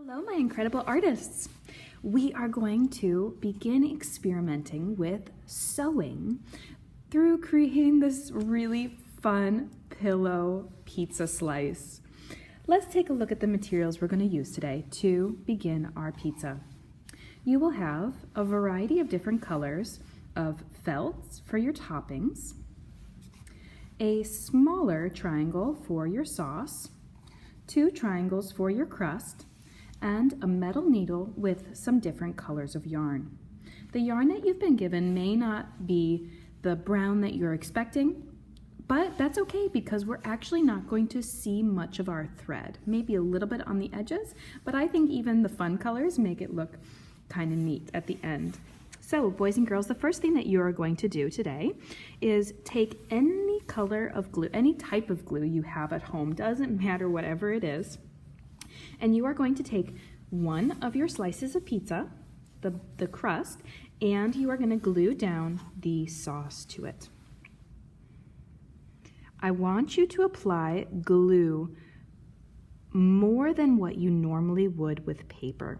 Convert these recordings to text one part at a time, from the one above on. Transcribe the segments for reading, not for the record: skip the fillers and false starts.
Hello, my incredible artists. We are going to begin experimenting with sewing through creating this really fun pillow pizza slice. Let's take a look at the materials we're going to use today to begin our pizza. You will have a variety of different colors of felts for your toppings, a smaller triangle for your sauce, 2 triangles for your crust, and a metal needle with some different colors of yarn. The yarn that you've been given may not be the brown that you're expecting, but that's okay because we're actually not going to see much of our thread. Maybe a little bit on the edges, but I think even the fun colors make it look kind of neat at the end. So, boys and girls, the first thing that you are going to do today is take any color of glue, any type of glue you have at home, doesn't matter whatever it is, and you are going to take one of your slices of pizza, the crust, and you are going to glue down the sauce to it. I want you to apply glue more than what you normally would with paper.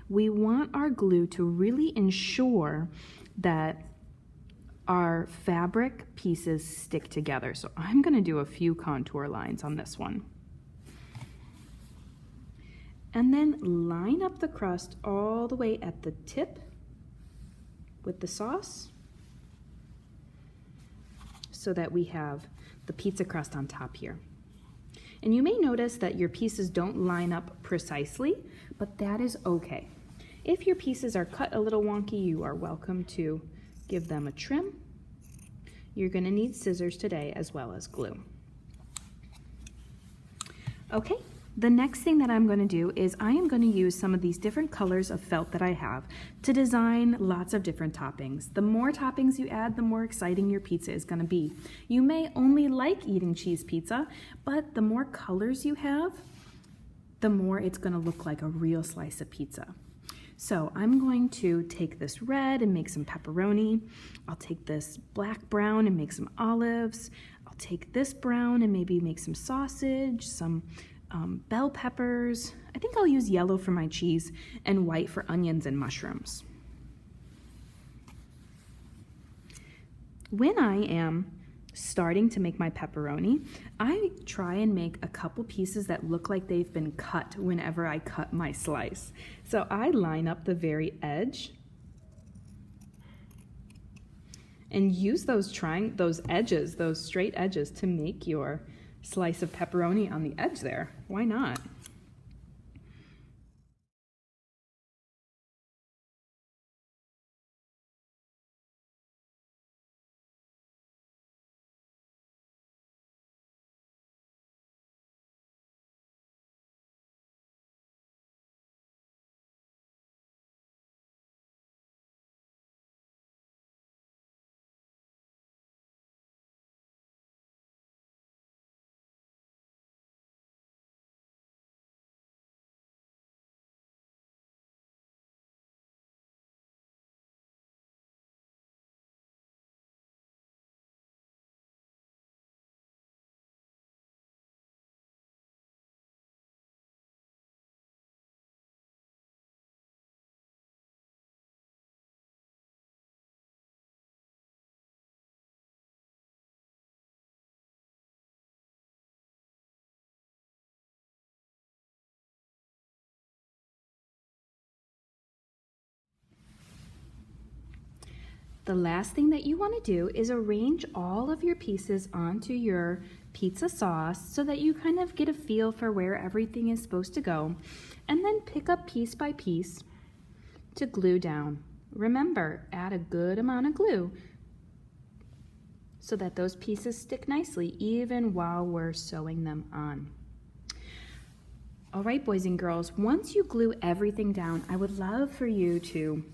We want our glue to really ensure that our fabric pieces stick together. So I'm going to do a few contour lines on this one. And then line up the crust all the way at the tip with the sauce so that we have the pizza crust on top here. And you may notice that your pieces don't line up precisely, but that is okay. If your pieces are cut a little wonky, you are welcome to give them a trim. You're going to need scissors today as well as glue. Okay. The next thing that I'm going to do is I am going to use some of these different colors of felt that I have to design lots of different toppings. The more toppings you add, the more exciting your pizza is going to be. You may only like eating cheese pizza, but the more colors you have, the more it's going to look like a real slice of pizza. So I'm going to take this red and make some pepperoni. I'll take this black brown and make some olives. I'll take this brown and maybe make some sausage, some bell peppers. I think I'll use yellow for my cheese and white for onions and mushrooms. When I am starting to make my pepperoni, I try and make a couple pieces that look like they've been cut whenever I cut my slice. So I line up the very edge and use those edges, those straight edges, to make your slice of pepperoni on the edge there. Why not? The last thing that you want to do is arrange all of your pieces onto your pizza sauce so that you kind of get a feel for where everything is supposed to go, and then pick up piece by piece to glue down. Remember, add a good amount of glue so that those pieces stick nicely even while we're sewing them on. All right, boys and girls, once you glue everything down, I would love for you to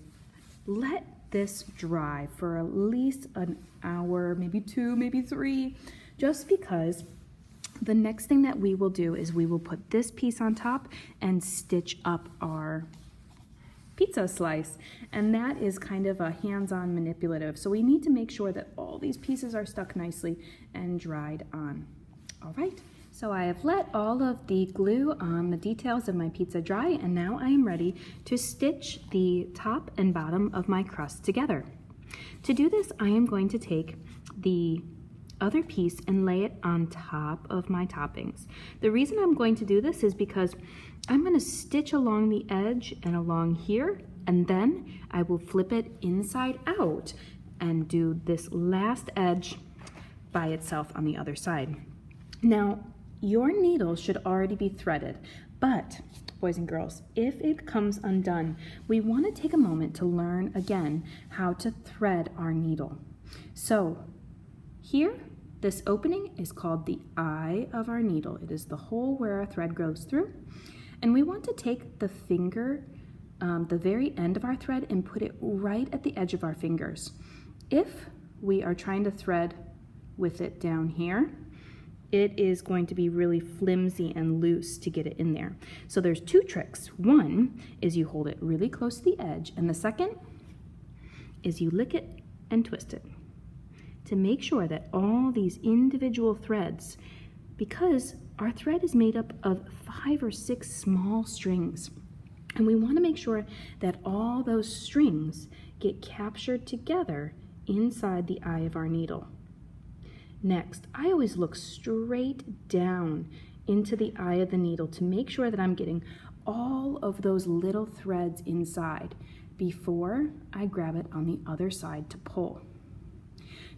let this dry for at least an hour, maybe 2, maybe 3, just because the next thing that we will do is we will put this piece on top and stitch up our pizza slice, and that is kind of a hands-on manipulative. So we need to make sure that all these pieces are stuck nicely and dried on. All right, So I have let all of the glue on the details of my pizza dry, and now I am ready to stitch the top and bottom of my crust together. To do this, I am going to take the other piece and lay it on top of my toppings. The reason I'm going to do this is because I'm going to stitch along the edge and along here, and then I will flip it inside out and do this last edge by itself on the other side. Now, your needle should already be threaded, but boys and girls, if it comes undone, we want to take a moment to learn again how to thread our needle. So here, this opening is called the eye of our needle. It is the hole where our thread goes through. And we want to take the finger, the very end of our thread, and put it right at the edge of our fingers. If we are trying to thread with it down here, it is going to be really flimsy and loose to get it in there. So there's two tricks. One is you hold it really close to the edge, and the second is you lick it and twist it to make sure that all these individual threads, because our thread is made up of 5 or 6 small strings, and we want to make sure that all those strings get captured together inside the eye of our needle. Next, I always look straight down into the eye of the needle to make sure that I'm getting all of those little threads inside before I grab it on the other side to pull.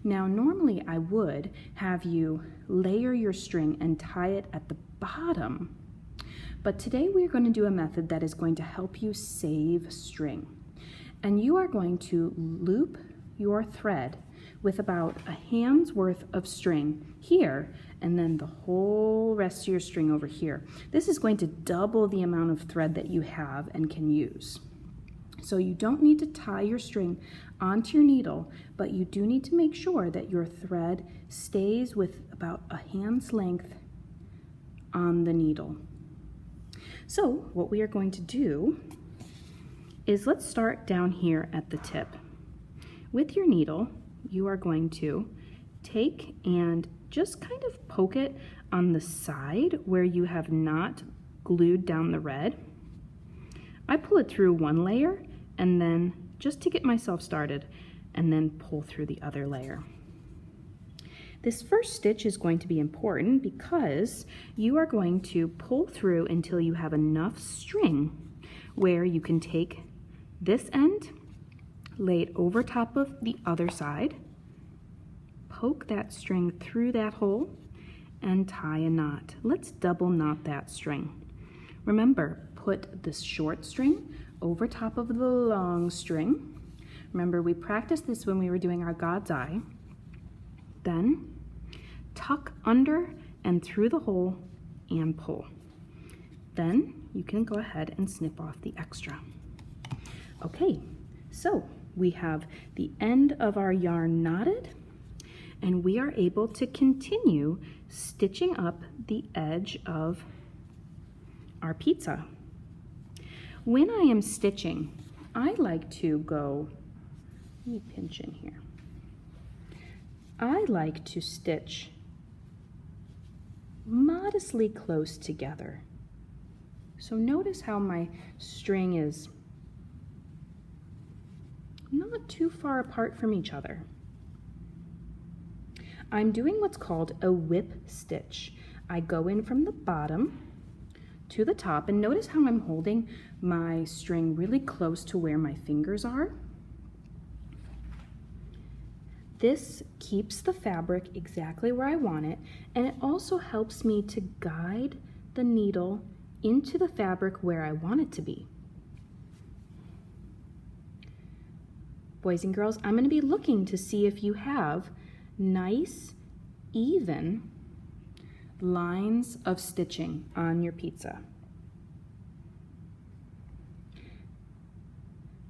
Now, normally I would have you layer your string and tie it at the bottom, but today we're going to do a method that is going to help you save string. And you are going to loop your thread with about a hand's worth of string here, and then the whole rest of your string over here. This is going to double the amount of thread that you have and can use. So you don't need to tie your string onto your needle, but you do need to make sure that your thread stays with about a hand's length on the needle. So what we are going to do is let's start down here at the tip. With your needle, you are going to take and just kind of poke it on the side where you have not glued down the red. I pull it through one layer and then just to get myself started, and then pull through the other layer. This first stitch is going to be important because you are going to pull through until you have enough string where you can take this end, lay it over top of the other side, poke that string through that hole, and tie a knot. Let's double knot that string. Remember, put this short string over top of the long string. Remember, we practiced this when we were doing our God's eye. Then tuck under and through the hole and pull. Then you can go ahead and snip off the extra. Okay, so we have the end of our yarn knotted, and we are able to continue stitching up the edge of our pizza. When I am stitching, I like to go, let me pinch in here. I like to stitch modestly close together. So notice how my string is not too far apart from each other. I'm doing what's called a whip stitch. I go in from the bottom to the top, and notice how I'm holding my string really close to where my fingers are. This keeps the fabric exactly where I want it, and it also helps me to guide the needle into the fabric where I want it to be. Boys and girls, I'm going to be looking to see if you have nice, even lines of stitching on your pizza.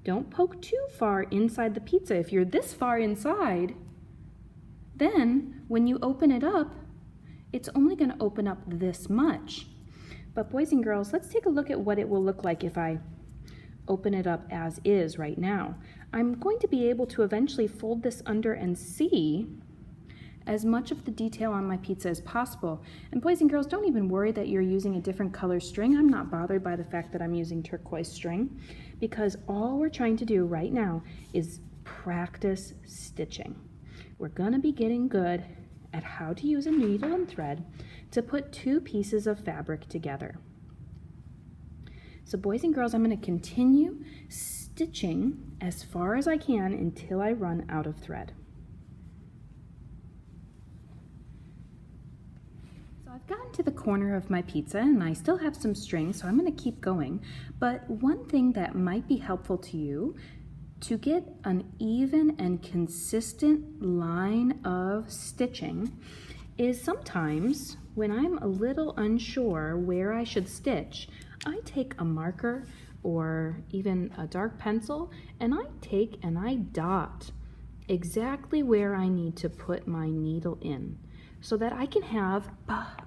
Don't poke too far inside the pizza. If you're this far inside, then when you open it up, it's only going to open up this much. But boys and girls, let's take a look at what it will look like if I open it up as is right now. I'm going to be able to eventually fold this under and see, as much of the detail on my pizza as possible. And boys and girls, don't even worry that you're using a different color string. I'm not bothered by the fact that I'm using turquoise string, because all we're trying to do right now is practice stitching. We're gonna be getting good at how to use a needle and thread to put two pieces of fabric together. So boys and girls, I'm gonna continue stitching as far as I can until I run out of thread. So I've gotten to the corner of my pizza and I still have some string, so I'm gonna keep going. But one thing that might be helpful to you to get an even and consistent line of stitching is sometimes when I'm a little unsure where I should stitch, I take a marker or even a dark pencil and I dot exactly where I need to put my needle in so that I can have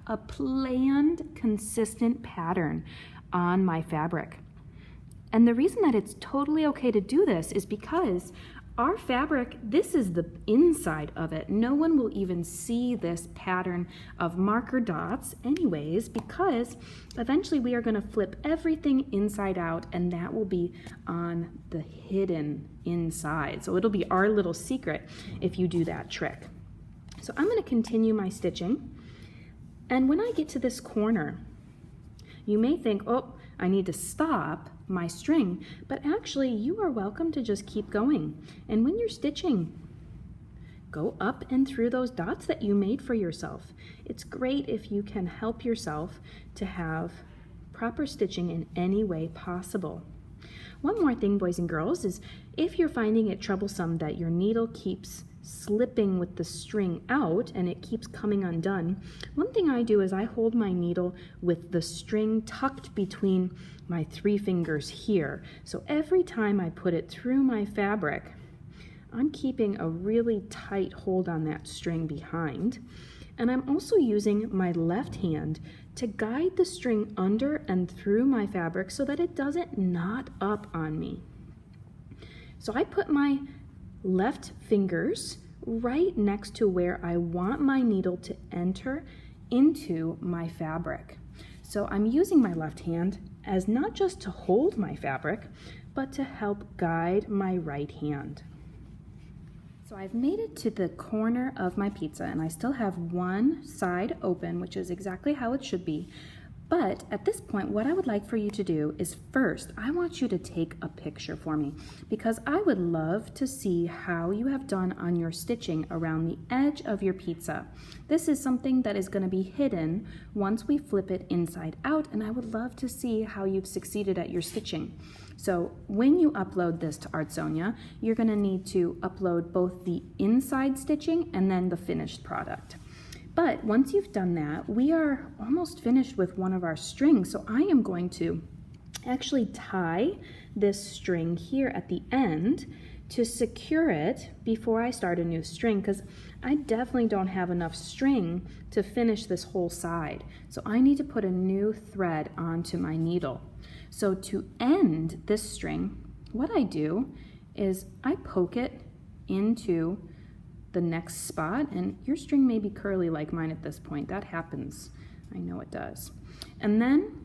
a planned, consistent pattern on my fabric. And the reason that it's totally okay to do this is because our fabric, this is the inside of it. No one will even see this pattern of marker dots anyways, because eventually we are going to flip everything inside out and that will be on the hidden inside. So it'll be our little secret if you do that trick. So I'm going to continue my stitching. And when I get to this corner, you may think, oh, I need to stop my string, but actually you are welcome to just keep going. And when you're stitching, go up and through those dots that you made for yourself. It's great if you can help yourself to have proper stitching in any way possible. One more thing, boys and girls, is if you're finding it troublesome that your needle keeps slipping with the string out and it keeps coming undone, one thing I do is I hold my needle with the string tucked between my 3 fingers here. So every time I put it through my fabric, I'm keeping a really tight hold on that string behind. And I'm also using my left hand to guide the string under and through my fabric so that it doesn't knot up on me. So I put my left fingers right next to where I want my needle to enter into my fabric. So I'm using my left hand as not just to hold my fabric, but to help guide my right hand. So I've made it to the corner of my pizza and I still have one side open, which is exactly how it should be. But at this point, what I would like for you to do is first, I want you to take a picture for me because I would love to see how you have done on your stitching around the edge of your pizza. This is something that is going to be hidden once we flip it inside out, and I would love to see how you've succeeded at your stitching. So when you upload this to Artsonia, you're going to need to upload both the inside stitching and then the finished product. But once you've done that, we are almost finished with one of our strings. So I am going to actually tie this string here at the end to secure it before I start a new string, because I definitely don't have enough string to finish this whole side. So I need to put a new thread onto my needle. So to end this string, what I do is I poke it into the next spot, and your string may be curly like mine at this point. That happens. I know it does. And then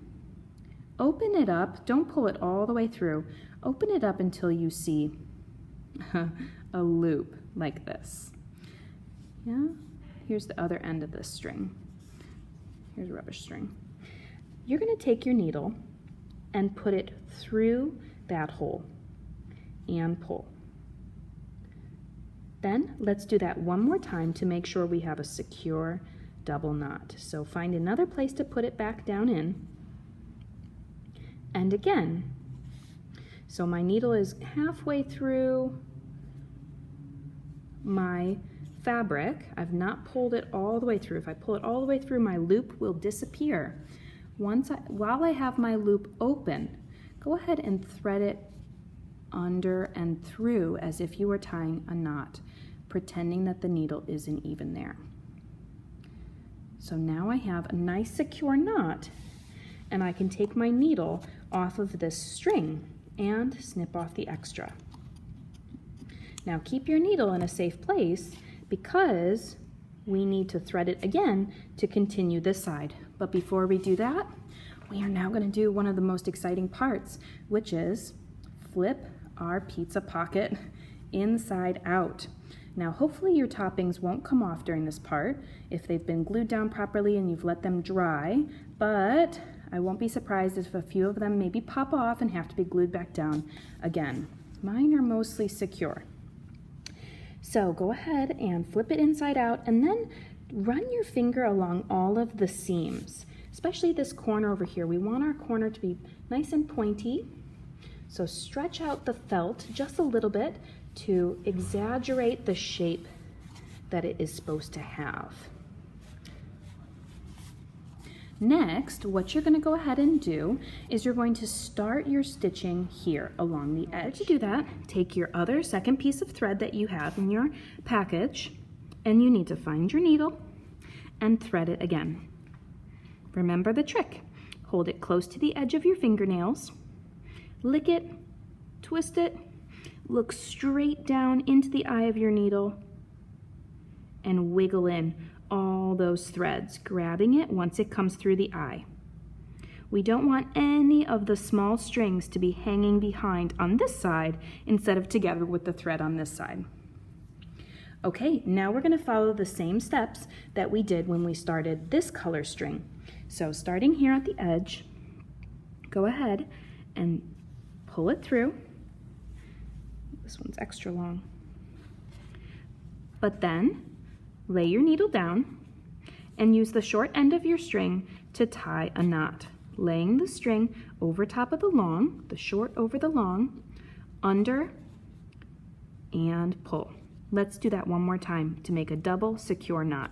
open it up. Don't pull it all the way through. Open it up until you see a loop like this. Yeah? Here's the other end of this string. Here's a rubbish string. You're going to take your needle and put it through that hole and pull. Then let's do that one more time to make sure we have a secure double knot. So find another place to put it back down in. And again, so my needle is halfway through my fabric. I've not pulled it all the way through. If I pull it all the way through, my loop will disappear. While I have my loop open, go ahead and thread it under and through as if you were tying a knot, pretending that the needle isn't even there. So now I have a nice secure knot, and I can take my needle off of this string and snip off the extra. Now keep your needle in a safe place because we need to thread it again to continue this side. But before we do that, we are now going to do one of the most exciting parts, which is flip our pizza pocket inside out. Now, hopefully your toppings won't come off during this part if they've been glued down properly and you've let them dry, but I won't be surprised if a few of them maybe pop off and have to be glued back down again. Mine are mostly secure. So go ahead and flip it inside out and then run your finger along all of the seams, especially this corner over here. We want our corner to be nice and pointy. So stretch out the felt just a little bit to exaggerate the shape that it is supposed to have. Next, what you're going to go ahead and do is you're going to start your stitching here along the edge. To do that, take your other second piece of thread that you have in your package, and you need to find your needle and thread it again. Remember the trick. Hold it close to the edge of your fingernails, lick it, twist it, look straight down into the eye of your needle, and wiggle in all those threads, grabbing it once it comes through the eye. We don't want any of the small strings to be hanging behind on this side instead of together with the thread on this side. Okay, now we're going to follow the same steps that we did when we started this color string. So starting here at the edge, go ahead and pull it through. This one's extra long. But then lay your needle down and use the short end of your string to tie a knot, laying the string over top of the long, the short over the long, under, and pull. Let's do that one more time to make a double secure knot.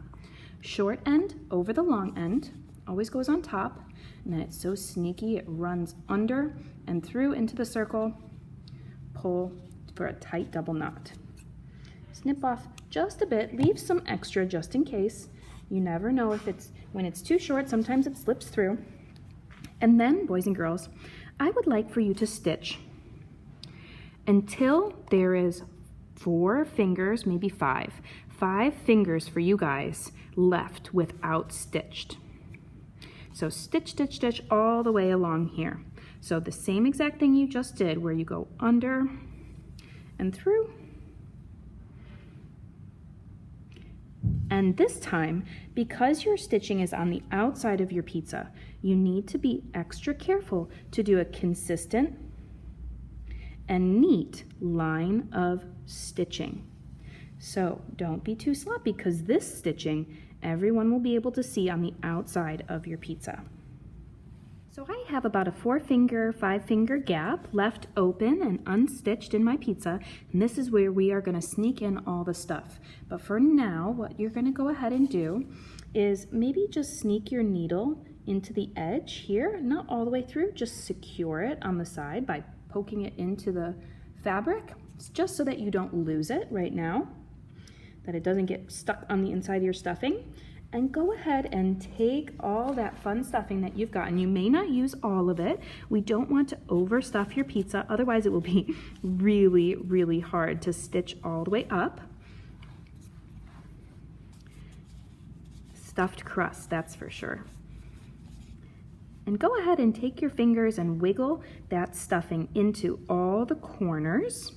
Short end over the long end, always goes on top, and then it's so sneaky it runs under and through into the circle, pull for a tight double knot. Snip off just a bit, leave some extra just in case. You never know if when it's too short, sometimes it slips through. And then, boys and girls, I would like for you to stitch until there is 4 fingers, maybe 5 fingers for you guys left without stitched. So stitch, stitch, stitch all the way along here. So the same exact thing you just did where you go under and through. And this time, because your stitching is on the outside of your pizza, you need to be extra careful to do a consistent and neat line of stitching. So don't be too sloppy because this stitching, everyone will be able to see on the outside of your pizza. So I have about a 4-finger, 5-finger gap left open and unstitched in my pizza, and this is where we are going to sneak in all the stuff. But for now, what you're going to go ahead and do is maybe just sneak your needle into the edge here, not all the way through, just secure it on the side by poking it into the fabric, just so that you don't lose it right now, that it doesn't get stuck on the inside of your stuffing. And go ahead and take all that fun stuffing that you've got, and you may not use all of it. We don't want to overstuff your pizza, otherwise it will be really, really hard to stitch all the way up. Stuffed crust, that's for sure. And go ahead and take your fingers and wiggle that stuffing into all the corners.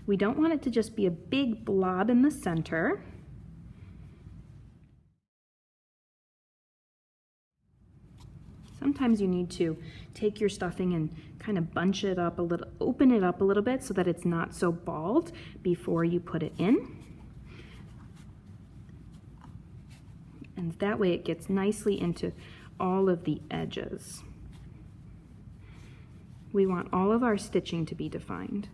We don't want it to just be a big blob in the center. Sometimes you need to take your stuffing and kind of bunch it up a little, open it up a little bit so that it's not so balled before you put it in. And that way it gets nicely into all of the edges. We want all of our stitching to be defined.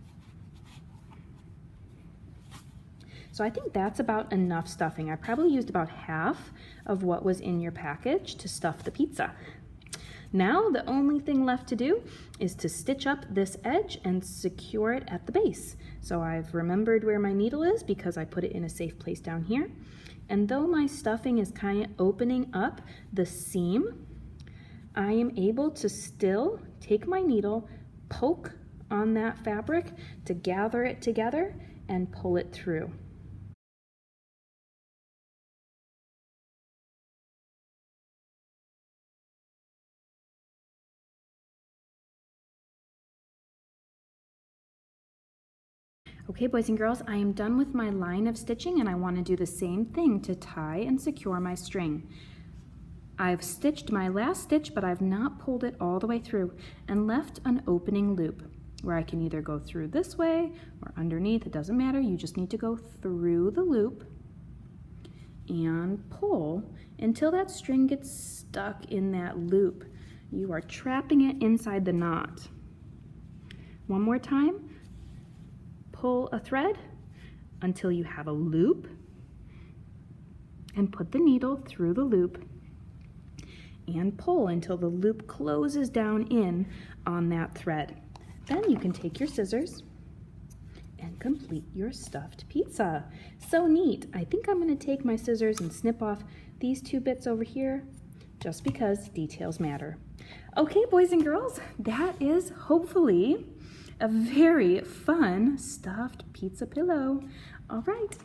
So I think that's about enough stuffing. I probably used about half of what was in your package to stuff the pizza. Now the only thing left to do is to stitch up this edge and secure it at the base. So I've remembered where my needle is because I put it in a safe place down here. And though my stuffing is kind of opening up the seam, I am able to still take my needle, poke on that fabric to gather it together and pull it through. Okay, boys and girls, I am done with my line of stitching and I want to do the same thing to tie and secure my string. I've stitched my last stitch, but I've not pulled it all the way through and left an opening loop where I can either go through this way or underneath. It doesn't matter. You just need to go through the loop and pull until that string gets stuck in that loop. You are trapping it inside the knot. One more time. Pull a thread until you have a loop and put the needle through the loop and pull until the loop closes down in on that thread. Then you can take your scissors and complete your stuffed pizza. So neat. I think I'm going to take my scissors and snip off these two bits over here just because details matter. Okay, boys and girls, that is hopefully a very fun stuffed pizza pillow. All right,